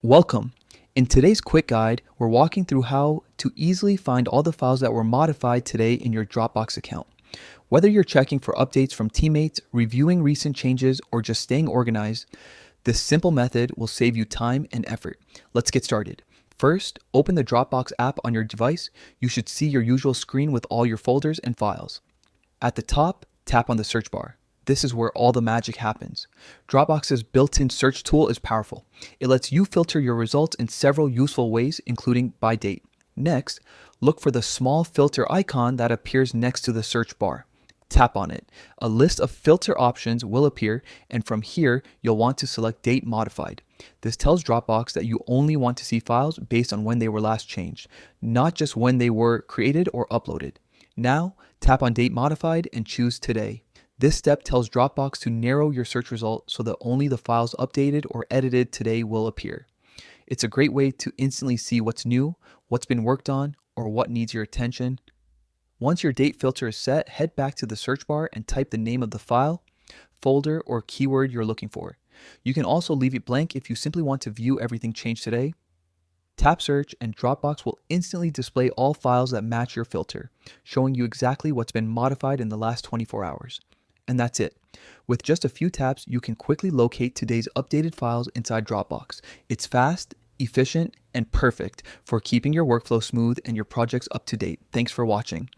Welcome. In today's quick guide, we're walking through how to easily find all the files that were modified today in your Dropbox account. Whether you're checking for updates from teammates, reviewing recent changes, or just staying organized, this simple method will save you time and effort. Let's get started. First, open the Dropbox app on your device. You should see your usual screen with all your folders and files. At the top, tap on the search bar. This is where all the magic happens. Dropbox's built-in search tool is powerful. It lets you filter your results in several useful ways, including by date. Next, look for the small filter icon that appears next to the search bar. Tap on it. A list of filter options will appear, and from here, you'll want to select Date Modified. This tells Dropbox that you only want to see files based on when they were last changed, not just when they were created or uploaded. Now, tap on Date Modified and choose Today. This step tells Dropbox to narrow your search result so that only the files updated or edited today will appear. It's a great way to instantly see what's new, what's been worked on, or what needs your attention. Once your date filter is set, head back to the search bar and type the name of the file, folder, or keyword you're looking for. You can also leave it blank if you simply want to view everything changed today. Tap Search and Dropbox will instantly display all files that match your filter, showing you exactly what's been modified in the last 24 hours. And that's it. With just a few taps, you can quickly locate today's updated files inside Dropbox. It's fast, efficient, and perfect for keeping your workflow smooth and your projects up to date. Thanks for watching.